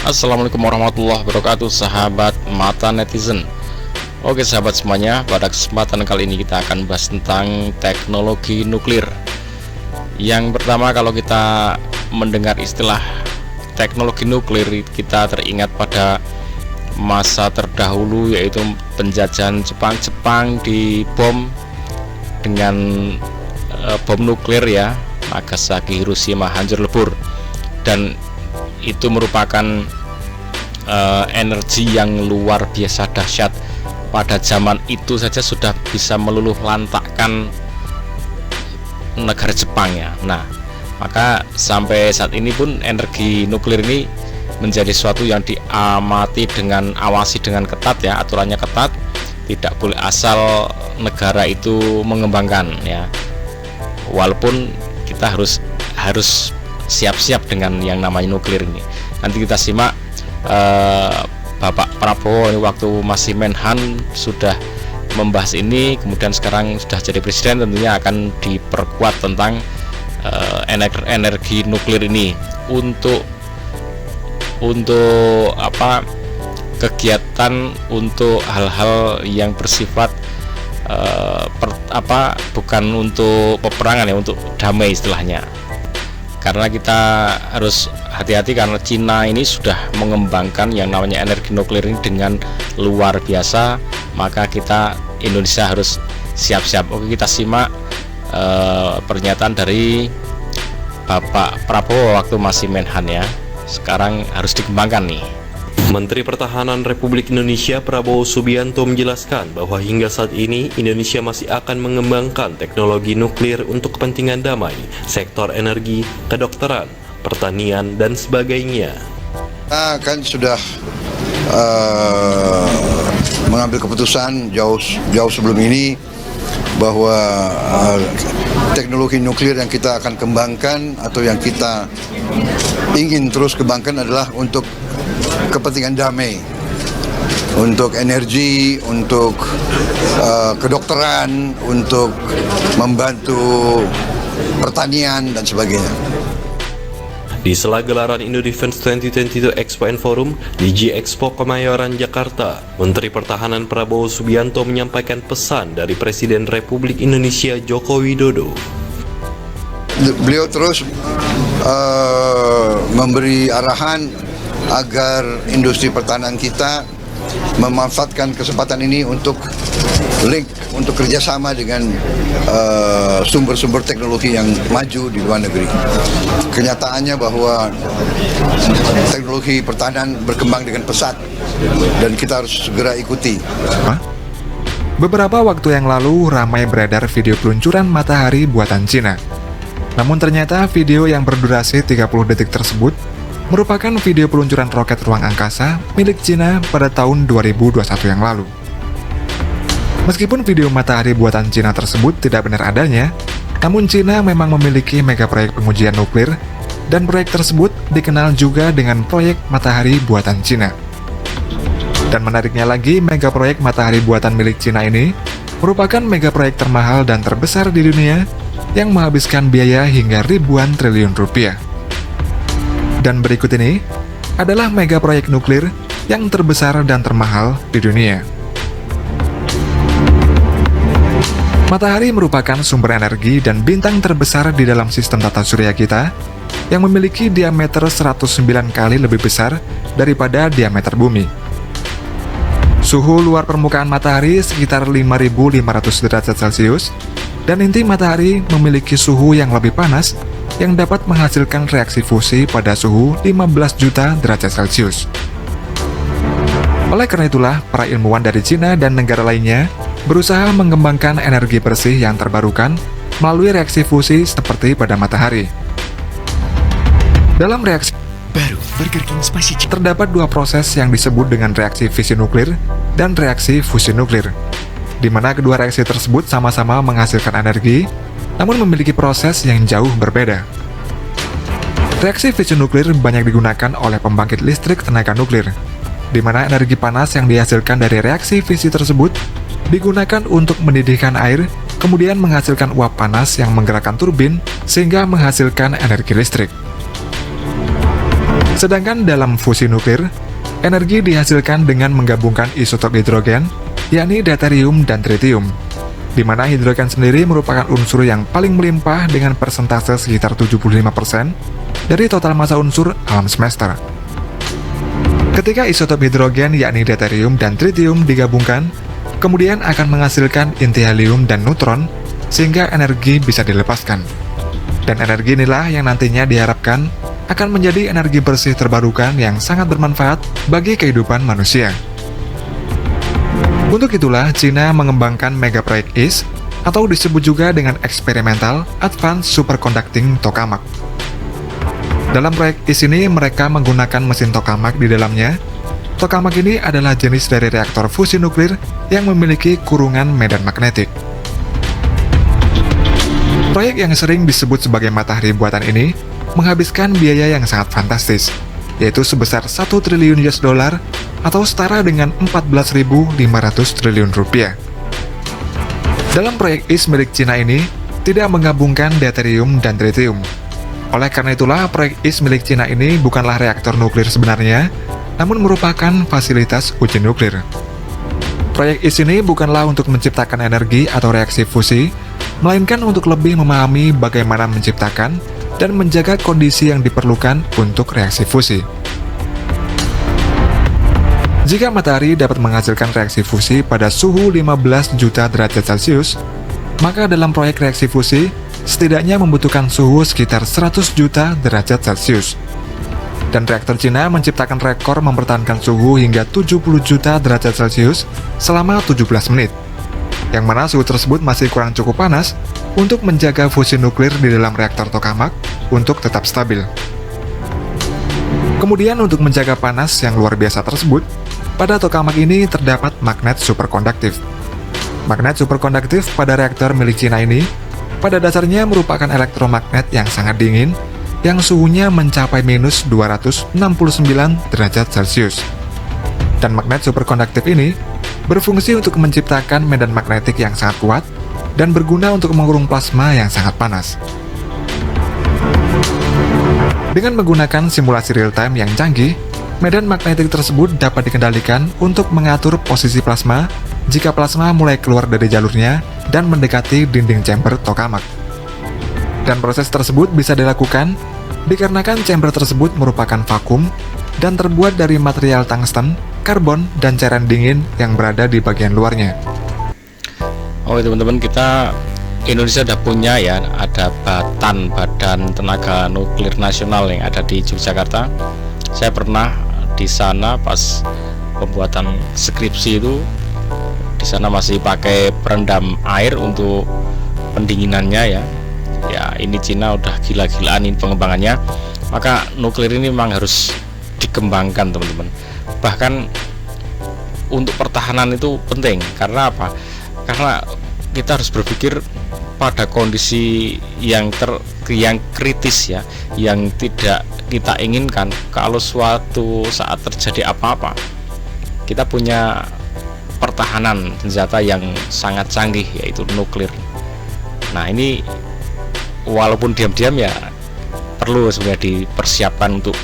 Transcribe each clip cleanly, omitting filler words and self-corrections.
Assalamualaikum warahmatullahi wabarakatuh, sahabat mata netizen. Oke sahabat semuanya, pada kesempatan kali ini kita akan bahas tentang teknologi nuklir. Yang pertama, kalau kita mendengar istilah teknologi nuklir, kita teringat pada masa terdahulu, yaitu penjajahan Jepang dibom dengan bom nuklir ya, Nagasaki, Hiroshima hancur lebur. Dan itu merupakan energi yang luar biasa dahsyat. Pada zaman itu saja sudah bisa meluluh lantakkan negara Jepang ya. Nah, maka sampai saat ini pun energi nuklir ini menjadi sesuatu yang diamati dengan awasi dengan ketat ya, aturannya ketat, tidak boleh asal negara itu mengembangkan ya. Walaupun kita harus siap-siap dengan yang namanya nuklir ini. Nanti kita simak Bapak Prabowo ini waktu masih Menhan sudah membahas ini, kemudian sekarang sudah jadi presiden, tentunya akan diperkuat tentang energi nuklir ini untuk kegiatan, untuk hal-hal yang bersifat bukan untuk peperangan ya, untuk damai istilahnya. Karena kita harus hati-hati karena Cina ini sudah mengembangkan yang namanya energi nuklir ini dengan luar biasa, maka kita Indonesia harus siap-siap. Oke, kita simak pernyataan dari Bapak Prabowo waktu masih Menhan ya. Sekarang harus dikembangkan nih. Menteri Pertahanan Republik Indonesia Prabowo Subianto menjelaskan bahwa hingga saat ini Indonesia masih akan mengembangkan teknologi nuklir untuk kepentingan damai, sektor energi, kedokteran, pertanian, dan sebagainya. Kita kan sudah mengambil keputusan jauh sebelum ini bahwa teknologi nuklir yang kita akan kembangkan atau yang kita ingin terus kembangkan adalah untuk kepentingan damai, untuk energi, untuk kedokteran, untuk membantu pertanian dan sebagainya. Di sela gelaran Indodefense 2022 Expo and Forum di G-Expo Kemayoran, Jakarta, Menteri Pertahanan Prabowo Subianto menyampaikan pesan dari Presiden Republik Indonesia Joko Widodo. Beliau terus memberi arahan agar industri pertahanan kita memanfaatkan kesempatan ini untuk kerjasama dengan sumber-sumber teknologi yang maju di luar negeri. Kenyataannya bahwa teknologi pertahanan berkembang dengan pesat dan kita harus segera ikuti. Beberapa waktu yang lalu ramai beredar video peluncuran matahari buatan Cina. Namun ternyata video yang berdurasi 30 detik tersebut merupakan video peluncuran roket ruang angkasa milik Cina pada tahun 2021 yang lalu. Meskipun video matahari buatan Cina tersebut tidak benar adanya, namun Cina memang memiliki mega proyek pengujian nuklir, dan proyek tersebut dikenal juga dengan proyek matahari buatan Cina. Dan menariknya lagi, mega proyek matahari buatan milik Cina ini merupakan mega proyek termahal dan terbesar di dunia yang menghabiskan biaya hingga ribuan triliun rupiah. Dan berikut ini adalah mega proyek nuklir yang terbesar dan termahal di dunia. Matahari merupakan sumber energi dan bintang terbesar di dalam sistem tata surya kita yang memiliki diameter 109 kali lebih besar daripada diameter bumi. Suhu luar permukaan matahari sekitar 5.500 derajat Celcius, dan inti matahari memiliki suhu yang lebih panas yang dapat menghasilkan reaksi fusi pada suhu 15 juta derajat Celcius. Oleh karena itulah, para ilmuwan dari Cina dan negara lainnya berusaha mengembangkan energi bersih yang terbarukan melalui reaksi fusi seperti pada matahari. Dalam reaksi baru terdapat dua proses yang disebut dengan reaksi fisi nuklir dan reaksi fusi nuklir, di mana kedua reaksi tersebut sama-sama menghasilkan energi, namun memiliki proses yang jauh berbeda. Reaksi fisi nuklir banyak digunakan oleh pembangkit listrik tenaga nuklir, di mana energi panas yang dihasilkan dari reaksi fisi tersebut digunakan untuk mendidihkan air, kemudian menghasilkan uap panas yang menggerakkan turbin sehingga menghasilkan energi listrik. Sedangkan dalam fusi nuklir, energi dihasilkan dengan menggabungkan isotop hidrogen, yakni deuterium dan tritium, di mana hidrogen sendiri merupakan unsur yang paling melimpah dengan persentase sekitar 75% dari total massa unsur alam semesta. Ketika isotop hidrogen yakni deuterium dan tritium digabungkan, kemudian akan menghasilkan inti helium dan neutron sehingga energi bisa dilepaskan. Dan energi inilah yang nantinya diharapkan akan menjadi energi bersih terbarukan yang sangat bermanfaat bagi kehidupan manusia. Untuk itulah Cina mengembangkan megaproyek IS atau disebut juga dengan Experimental Advanced Superconducting Tokamak. Dalam proyek IS ini mereka menggunakan mesin tokamak di dalamnya. Tokamak ini adalah jenis dari reaktor fusi nuklir yang memiliki kurungan medan magnetik. Proyek yang sering disebut sebagai matahari buatan ini menghabiskan biaya yang sangat fantastis, yaitu sebesar 1 triliun US dollar atau setara dengan 14.500 triliun rupiah. Dalam proyek IS milik Cina ini tidak menggabungkan deuterium dan tritium. Oleh karena itulah, proyek IS milik Cina ini bukanlah reaktor nuklir sebenarnya, namun merupakan fasilitas uji nuklir. Proyek IS ini bukanlah untuk menciptakan energi atau reaksi fusi, melainkan untuk lebih memahami bagaimana menciptakan dan menjaga kondisi yang diperlukan untuk reaksi fusi. Jika matahari dapat menghasilkan reaksi fusi pada suhu 15 juta derajat Celcius, maka dalam proyek reaksi fusi, setidaknya membutuhkan suhu sekitar 100 juta derajat Celcius. Dan reaktor Cina menciptakan rekor mempertahankan suhu hingga 70 juta derajat Celcius selama 17 menit, yang mana suhu tersebut masih kurang cukup panas untuk menjaga fusi nuklir di dalam reaktor tokamak untuk tetap stabil. Kemudian untuk menjaga panas yang luar biasa tersebut, pada tokamak ini terdapat magnet superkonduktif. Magnet superkonduktif pada reaktor milik Cina ini pada dasarnya merupakan elektromagnet yang sangat dingin yang suhunya mencapai minus 269 derajat Celcius. Dan magnet superkonduktif ini berfungsi untuk menciptakan medan magnetik yang sangat kuat dan berguna untuk mengurung plasma yang sangat panas. Dengan menggunakan simulasi real-time yang canggih, medan magnetik tersebut dapat dikendalikan untuk mengatur posisi plasma jika plasma mulai keluar dari jalurnya dan mendekati dinding chamber tokamak. Dan proses tersebut bisa dilakukan dikarenakan chamber tersebut merupakan vakum dan terbuat dari material tungsten, karbon, dan cairan dingin yang berada di bagian luarnya. Oh teman-teman, kita Indonesia udah punya ya, ada Badan Tenaga Nuklir Nasional yang ada di Yogyakarta. Saya pernah di sana pas pembuatan skripsi itu. Di sana masih pakai perendam air untuk pendinginannya ya. Ya ini Cina udah gila-gilaan ini pengembangannya. Maka nuklir ini memang harus dikembangkan teman-teman. Bahkan untuk pertahanan itu penting. Karena apa? Karena kita harus berpikir pada kondisi yang kritis ya, yang tidak kita inginkan. Kalau suatu saat terjadi apa-apa, kita punya pertahanan senjata yang sangat canggih, yaitu nuklir. Nah ini walaupun diam-diam ya perlu sebenarnya dipersiapkan untuk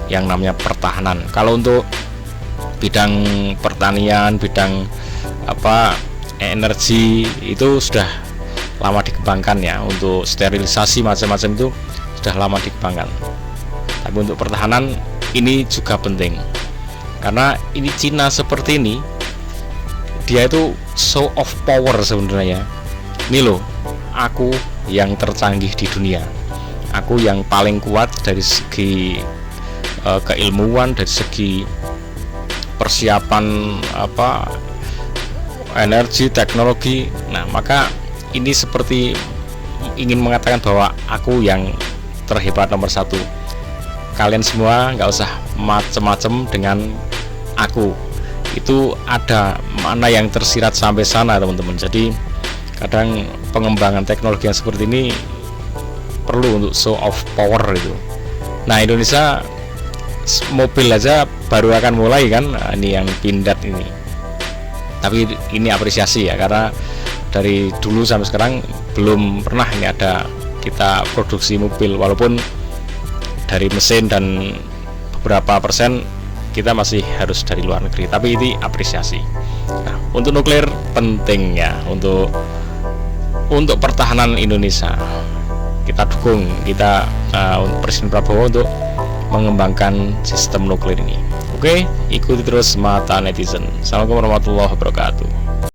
yang namanya pertahanan. Kalau untuk bidang pertanian, bidang energi itu sudah lama dikembangkan ya. Untuk sterilisasi macam-macam itu sudah lama dikembangkan. Tapi untuk pertahanan ini juga penting, karena ini Cina seperti ini, dia itu show of power sebenarnya. Ini loh, aku yang tercanggih di dunia, aku yang paling kuat dari segi keilmuan, dari segi persiapan energi, teknologi. Nah maka ini seperti ingin mengatakan bahwa aku yang terhebat nomor satu. Kalian semua nggak usah macem-macem dengan aku. Itu ada mana yang tersirat sampai sana teman-teman. Jadi kadang pengembangan teknologi yang seperti ini perlu untuk show of power itu. Nah Indonesia mobil aja baru akan mulai kan, ini yang Pindad ini. Tapi ini apresiasi ya, karena dari dulu sampai sekarang belum pernah ini ada kita produksi mobil, walaupun dari mesin dan beberapa persen kita masih harus dari luar negeri, tapi ini apresiasi. Nah, untuk nuklir penting ya untuk pertahanan Indonesia. Kita dukung Presiden Prabowo untuk mengembangkan sistem nuklir ini. Oke, ikuti terus Mata Netizen. Assalamualaikum warahmatullahi wabarakatuh.